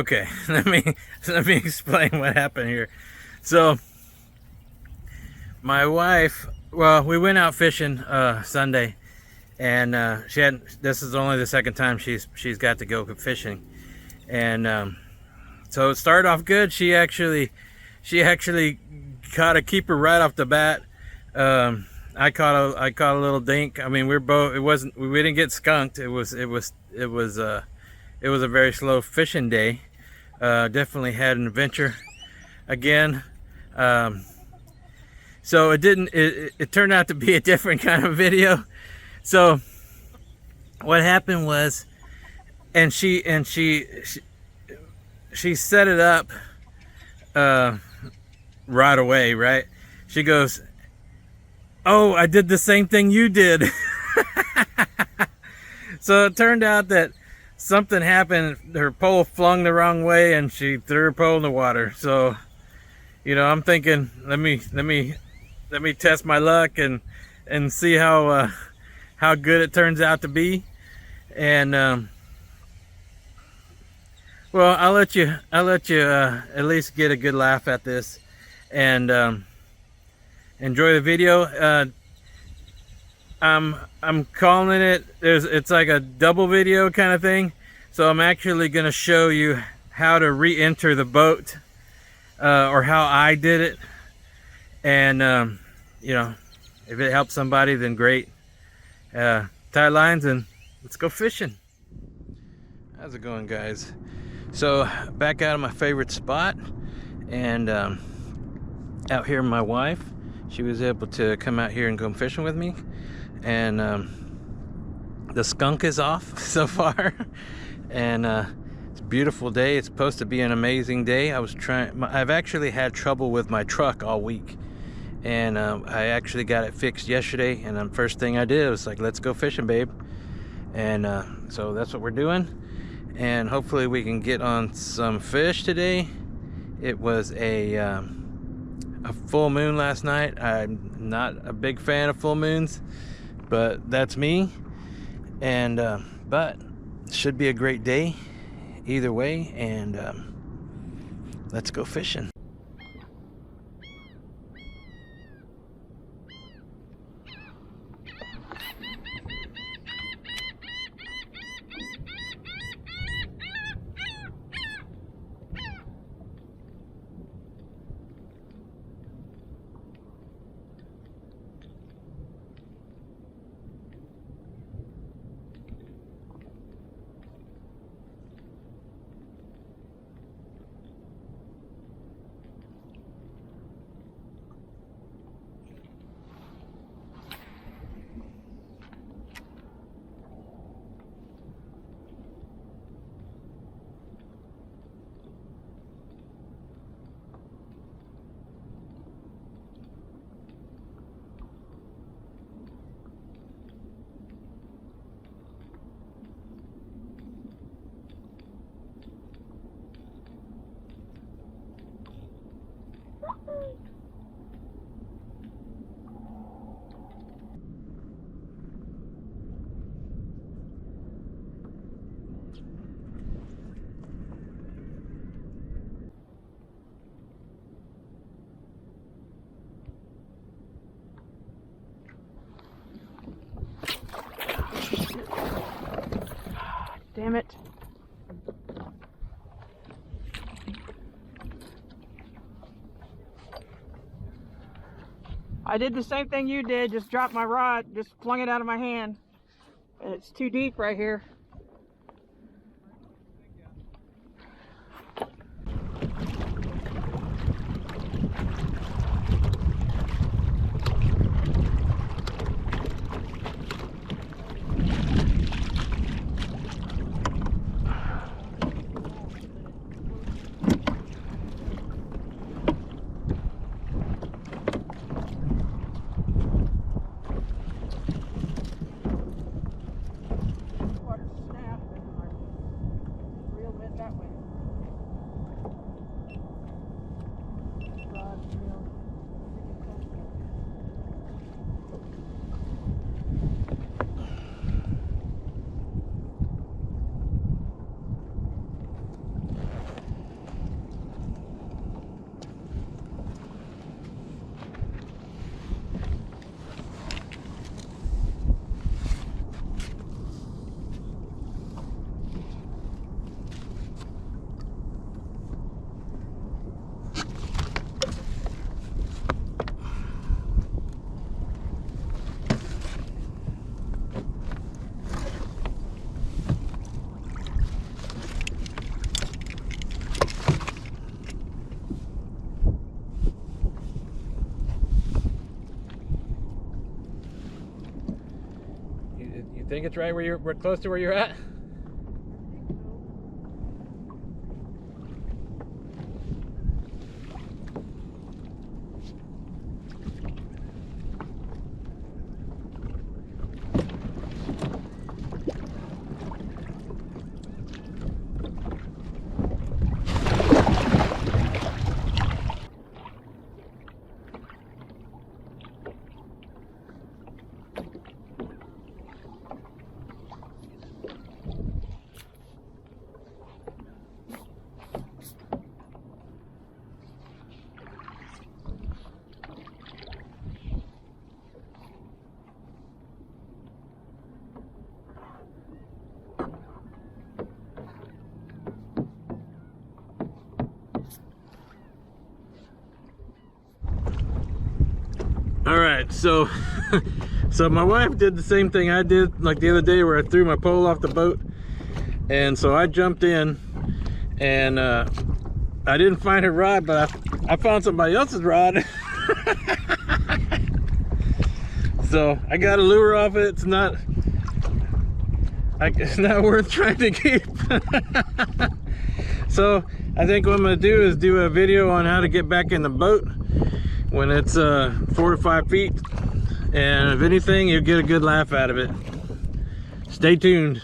Okay, let me explain what happened here. So my wife, well, we went out fishing Sunday, and this is only the second time she's got to go fishing, and so it started off good. She actually caught a keeper right off the bat. I caught a little dink. I mean, we didn't get skunked. It was a very slow fishing day. Definitely had an adventure again. So it turned out to be a different kind of video. So what happened was, and she set it up right away, right? She goes, "Oh, I did the same thing you did." So it turned out that something happened. Her pole flung the wrong way, and she threw her pole in the water. So, you know, I'm thinking, let me test my luck and see how good it turns out to be. And well, I'll let you at least get a good laugh at this, and enjoy the video. I'm calling it, it's like a double video kind of thing. So I'm actually going to show you how to re-enter the boat, or how I did it. And you know, if it helps somebody, then great. Tie lines and let's go fishing. How's it going, guys? So back out of my favorite spot, and out here my wife, she was able to come out here and go fishing with me, and the skunk is off so far. And it's a beautiful day. It's supposed to be an amazing day. I've actually had trouble with my truck all week, and I actually got it fixed yesterday, and the first thing I did was like, let's go fishing, babe. And so that's what we're doing, and hopefully we can get on some fish today. It was a full moon last night. I'm not a big fan of full moons, but that's me. And but it should be a great day either way, and let's go fishing. Damn it. I did the same thing you did, just dropped my rod, just flung it out of my hand. And it's too deep right here. think it's right where we're close to where you're at? All right, so my wife did the same thing I did like the other day, where I threw my pole off the boat, and so I jumped in, and I didn't find her rod, but I found somebody else's rod. So I got a lure off it. It's not worth trying to keep. So I think what I'm gonna do is do a video on how to get back in the boat when it's 4 to 5 feet, and if anything, you'll get a good laugh out of it. Stay tuned.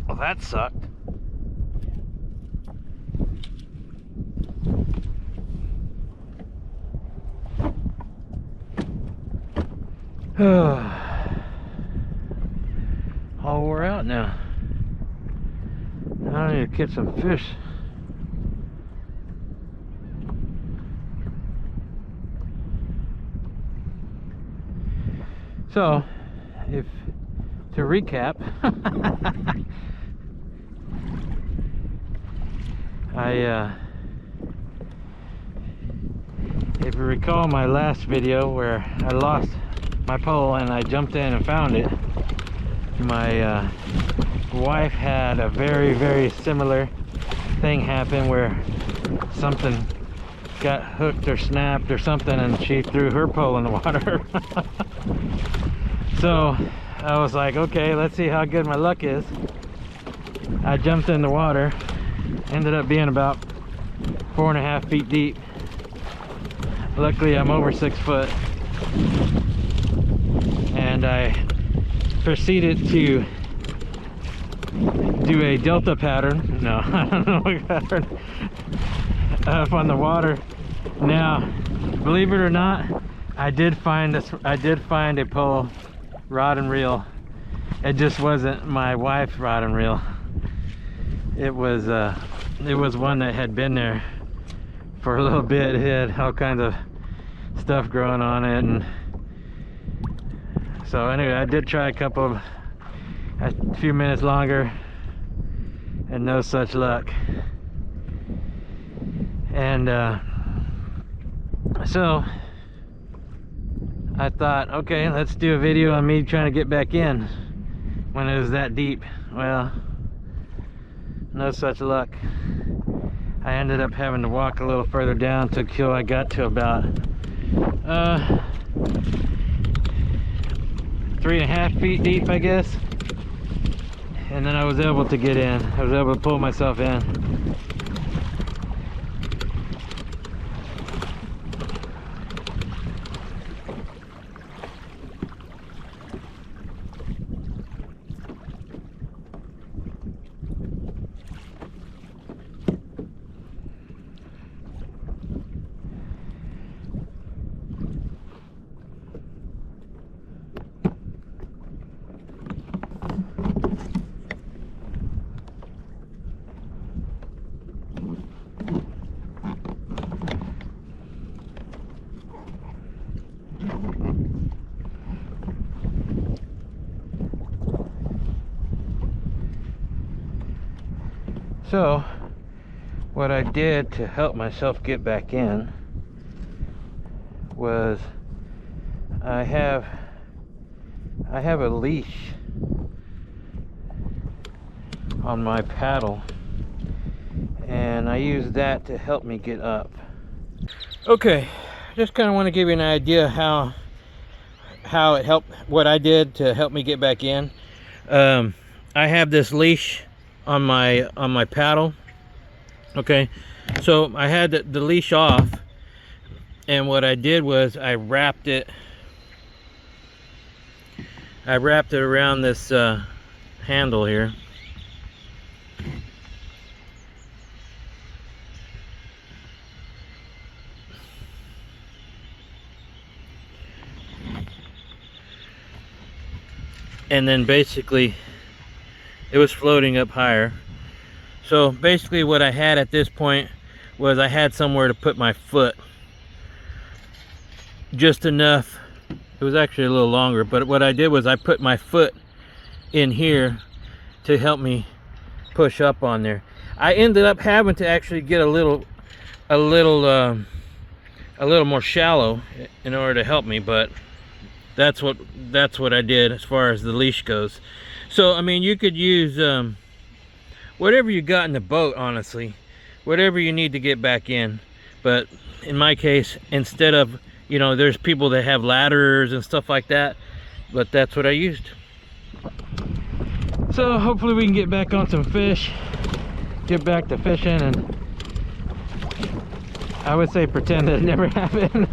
Well, that sucked. All wore out now. catch some fish. So, to recap, if you recall my last video where I lost my pole and I jumped in and found it, my wife had a very similar thing happen where something got hooked or snapped or something and she threw her pole in the water. So I was like, okay, let's see how good my luck is. I jumped in the water, ended up being about 4.5 feet deep. Luckily I'm over 6 foot, and I proceeded to do a delta pattern. No, I don't know what pattern. Up on the water. Now, believe it or not, I did find a pole, rod and reel. It just wasn't my wife's rod and reel. It was one that had been there for a little bit. It had all kinds of stuff growing on it, and so anyway, I did try a few minutes longer, and no such luck. And so I thought, okay, let's do a video on me trying to get back in when it was that deep. Well, no such luck. I ended up having to walk a little further down till I got to about 3.5 feet deep, I guess, and then I was able to get in. I was able to pull myself in. So what I did to help myself get back in was I have a leash on my paddle, and I use that to help me get up. Okay, just kind of want to give you an idea how it helped, what I did to help me get back in. I have this leash on my paddle. Okay, so I had the leash off, and what I did was I wrapped it around this handle here. And then basically it was floating up higher. So basically what I had at this point was I had somewhere to put my foot, just enough. It was actually a little longer, but what I did was I put my foot in here to help me push up on there. I ended up having to actually get a little more shallow in order to help me, but that's what I did as far as the leash goes. So I mean, you could use whatever you got in the boat, honestly, whatever you need to get back in. But in my case, instead of, you know, there's people that have ladders and stuff like that, but that's what I used. So hopefully we can get back on some fish, get back to fishing, and I would say pretend that it never happened.